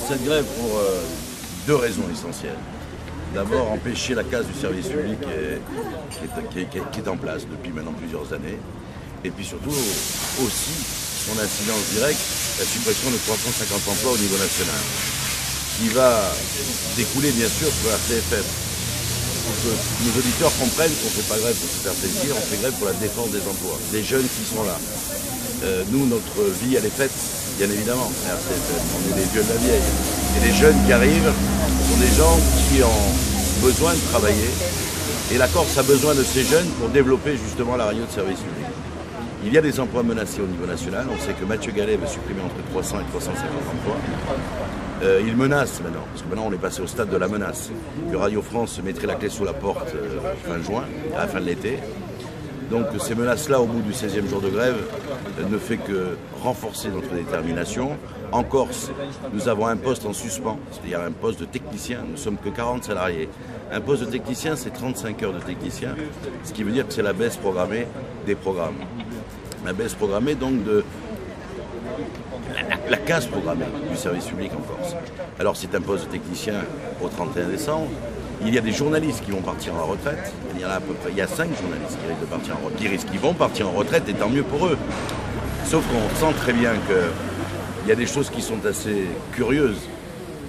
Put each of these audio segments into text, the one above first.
cette grève pour deux raisons essentielles. D'abord, empêcher la casse du service public qui est en place depuis maintenant plusieurs années. Et puis surtout, aussi, son incidence directe, la suppression de 350 emplois au niveau national, qui va découler bien sûr sur la RCFM. Pour que nos auditeurs comprennent qu'on ne fait pas grève pour se faire plaisir, on fait grève pour la défense des emplois, des jeunes qui sont là. Nous, notre vie, elle est faite, bien évidemment, à RCFM. On est les vieux de la vieille. Et les jeunes qui arrivent sont des gens qui ont besoin de travailler. Et la Corse a besoin de ces jeunes pour développer justement la radio de service public. Il y a des emplois menacés au niveau national. On sait que Mathieu Gallet veut supprimer entre 300 et 350 emplois. Il menace maintenant, parce que maintenant on est passé au stade de la menace. Que Radio France mettrait la clé sous la porte fin juin, à la fin de l'été. Donc ces menaces-là, au bout du 16e jour de grève, ne fait que renforcer notre détermination. En Corse, nous avons un poste en suspens, c'est-à-dire un poste de technicien. Nous ne sommes que 40 salariés. Un poste de technicien, c'est 35 heures de technicien, ce qui veut dire que c'est la baisse programmée des programmes. La baisse programmée donc de la casse programmée du service public en Corse. Alors c'est un poste de technicien au 31 décembre. Il y a des journalistes qui vont partir en retraite. Il y en a à peu près, il y a 5 journalistes qui risquent de partir en retraite, qui vont partir en retraite, et tant mieux pour eux. Sauf qu'on sent très bien qu'il y a des choses qui sont assez curieuses.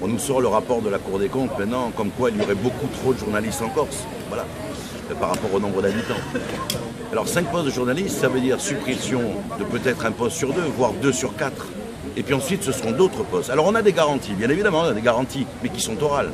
On nous sort le rapport de la Cour des comptes maintenant, comme quoi il y aurait beaucoup trop de journalistes en Corse. Voilà, par rapport au nombre d'habitants. Alors 5 postes de journalistes, ça veut dire suppression de peut-être un poste sur 2, voire 2 sur 4. Et puis ensuite, ce seront d'autres postes. Alors on a des garanties, bien évidemment, on a des garanties, mais qui sont orales.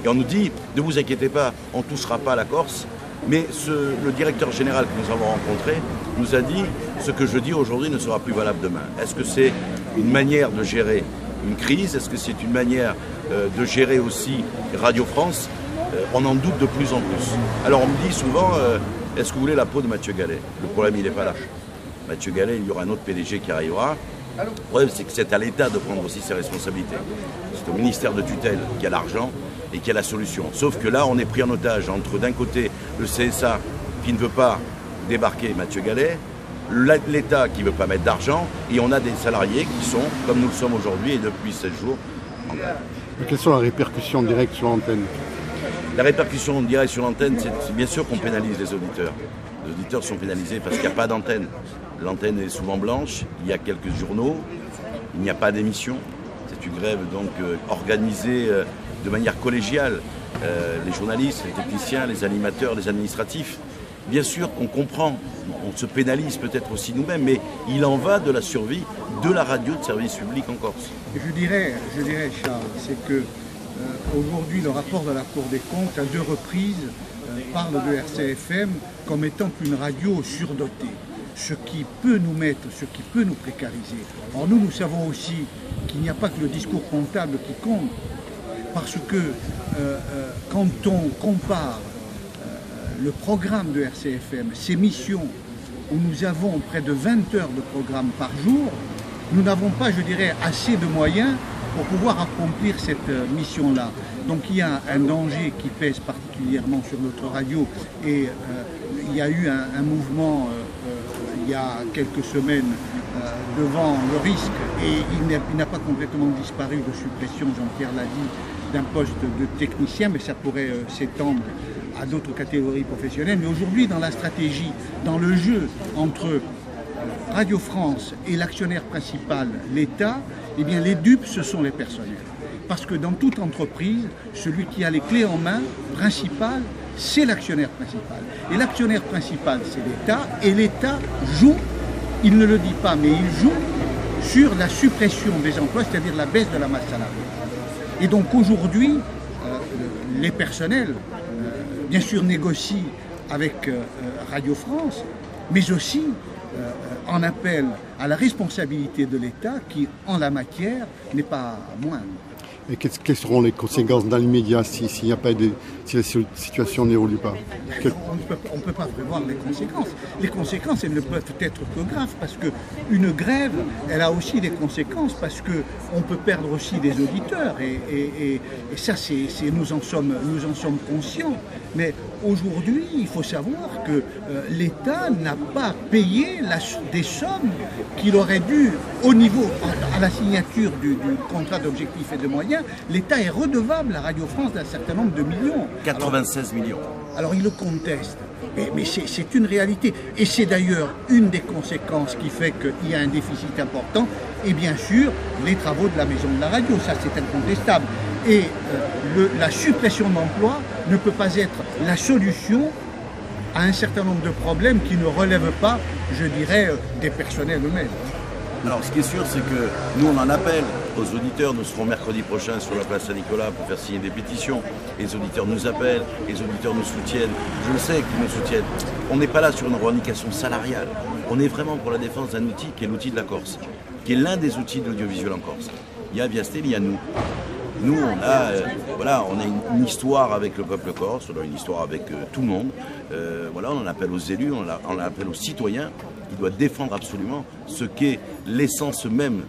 Et on nous dit, ne vous inquiétez pas, on ne touchera pas à la Corse. Mais le directeur général que nous avons rencontré nous a dit, ce que je dis aujourd'hui ne sera plus valable demain. Est-ce que c'est une manière de gérer une crise? Est-ce que c'est une manière de gérer aussi Radio France? On en doute de plus en plus. Alors on me dit souvent, est-ce que vous voulez la peau de Mathieu Gallet? Le problème, il n'est pas là. Mathieu Gallet, il y aura un autre PDG qui arrivera. Le problème, c'est que c'est à l'État de prendre aussi ses responsabilités. C'est au ministère de tutelle qui a l'argent et qui a la solution. Sauf que là, on est pris en otage entre, d'un côté, le CSA qui ne veut pas débarquer Mathieu Gallet, l'État qui ne veut pas mettre d'argent, et on a des salariés qui sont, comme nous le sommes aujourd'hui et depuis 16 jours, en grève. Quelles sont les répercussions directes sur l'antenne? La répercussion directe sur l'antenne, c'est bien sûr qu'on pénalise les auditeurs. Les auditeurs sont pénalisés parce qu'il n'y a pas d'antenne. L'antenne est souvent blanche, il y a quelques journaux, il n'y a pas d'émission. C'est une grève donc organisée de manière collégiale. Les journalistes, les techniciens, les animateurs, les administratifs. Bien sûr qu'on comprend, on se pénalise peut-être aussi nous-mêmes, mais il en va de la survie de la radio de service public en Corse. Je dirais Charles, c'est que aujourd'hui le rapport de la Cour des comptes à 2 reprises parle de RCFM comme étant une radio surdotée. Ce qui peut nous mettre, ce qui peut nous précariser. Or nous savons aussi qu'il n'y a pas que le discours comptable qui compte, parce que quand on compare le programme de RCFM, ses missions, où nous avons près de 20 heures de programme par jour, nous n'avons pas, je dirais, assez de moyens pour pouvoir accomplir cette mission-là. Donc il y a un danger qui pèse particulièrement sur notre radio, et il y a eu un mouvement il y a quelques semaines devant le risque, et il n'a pas complètement disparu, de suppression, Jean-Pierre l'a dit, d'un poste de technicien, mais ça pourrait s'étendre à d'autres catégories professionnelles. Mais aujourd'hui, dans la stratégie, dans le jeu entre Radio France et l'actionnaire principal, l'État, eh bien les dupes, ce sont les personnels. Parce que dans toute entreprise, celui qui a les clés en main principales, c'est l'actionnaire principal. Et l'actionnaire principal, c'est l'État. Et l'État joue, il ne le dit pas, mais il joue sur la suppression des emplois, c'est-à-dire la baisse de la masse salariale. Et donc aujourd'hui, les personnels, bien sûr, négocient avec Radio France, mais aussi en appellent à la responsabilité de l'État qui, en la matière, n'est pas moindre. Et quelles seront les conséquences dans l'immédiat si la situation n'évolue pas? On ne peut pas prévoir les conséquences. Les conséquences, elles ne peuvent être que graves, parce qu'une grève, elle a aussi des conséquences, parce qu'on peut perdre aussi des auditeurs. Et ça, nous en sommes conscients. Mais aujourd'hui, il faut savoir que l'État n'a pas payé des sommes qu'il aurait dû, au niveau, à la signature du contrat d'objectifs et de moyens, bien, l'État est redevable à Radio France d'un certain nombre de millions. 96 millions. Alors il le conteste, mais c'est une réalité. Et c'est d'ailleurs une des conséquences qui fait qu'il y a un déficit important. Et bien sûr, les travaux de la Maison de la Radio, ça c'est incontestable. Et la suppression d'emplois ne peut pas être la solution à un certain nombre de problèmes qui ne relèvent pas, je dirais, des personnels eux-mêmes. Alors, ce qui est sûr, c'est que nous, on en appelle aux auditeurs. Nous serons mercredi prochain sur la place Saint-Nicolas pour faire signer des pétitions. Les auditeurs nous appellent, les auditeurs nous soutiennent. Je le sais qu'ils nous soutiennent. On n'est pas là sur une revendication salariale. On est vraiment pour la défense d'un outil qui est l'outil de la Corse, qui est l'un des outils de l'audiovisuel en Corse. Il y a Viastel, il y a nous. Nous, on a une histoire avec le peuple corse, on a une histoire avec tout le monde. On en appelle aux élus, on en appelle aux citoyens. Il doit défendre absolument ce qu'est l'essence même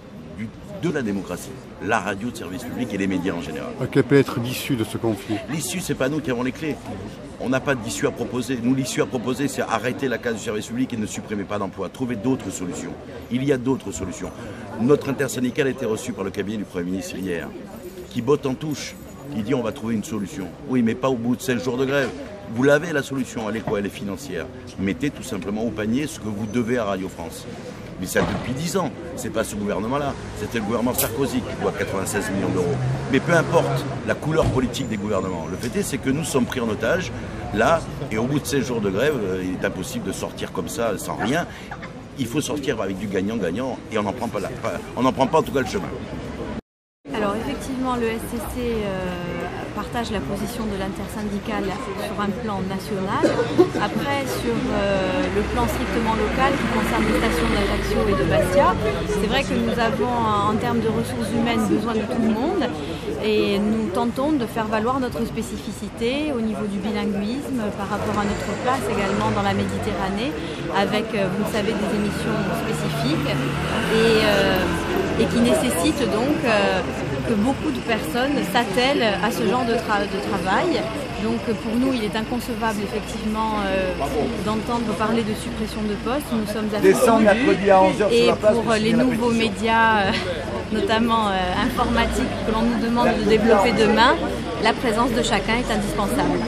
de la démocratie, la radio de service public et les médias en général. Quelle peut être l'issue de ce conflit? L'issue, c'est pas nous qui avons les clés. On n'a pas d'issue à proposer. Nous, l'issue à proposer, c'est arrêter la case du service public et ne supprimer pas d'emplois. Trouver d'autres solutions. Il y a d'autres solutions. Notre intersyndicale a été reçue par le cabinet du Premier ministre hier, qui botte en touche, qui dit on va trouver une solution. Oui, mais pas au bout de 16 jours de grève. Vous l'avez la solution, elle est quoi? Elle est financière. Mettez tout simplement au panier ce que vous devez à Radio France. Mais ça depuis 10 ans, c'est pas ce gouvernement-là, c'était le gouvernement Sarkozy qui doit 96 millions d'euros. Mais peu importe la couleur politique des gouvernements, le fait est c'est que nous sommes pris en otage, là, et au bout de 16 jours de grève, il est impossible de sortir comme ça, sans rien. Il faut sortir avec du gagnant-gagnant, et on n'en prend pas en tout cas le chemin. Alors effectivement, le SCC partage la position de l'intersyndicale sur un plan national. Après, sur le plan strictement local qui concerne les stations d'Ajaccio et de Bastia, c'est vrai que nous avons en termes de ressources humaines besoin de tout le monde et nous tentons de faire valoir notre spécificité au niveau du bilinguisme par rapport à notre place également dans la Méditerranée avec, vous le savez, des émissions spécifiques et qui nécessitent donc que beaucoup de personnes s'attellent à ce genre de travail. Donc pour nous, il est inconcevable effectivement d'entendre parler de suppression de postes. Nous sommes affectés. Et pour les nouveaux médias, notamment informatiques, que l'on nous demande de développer demain, la présence de chacun est indispensable.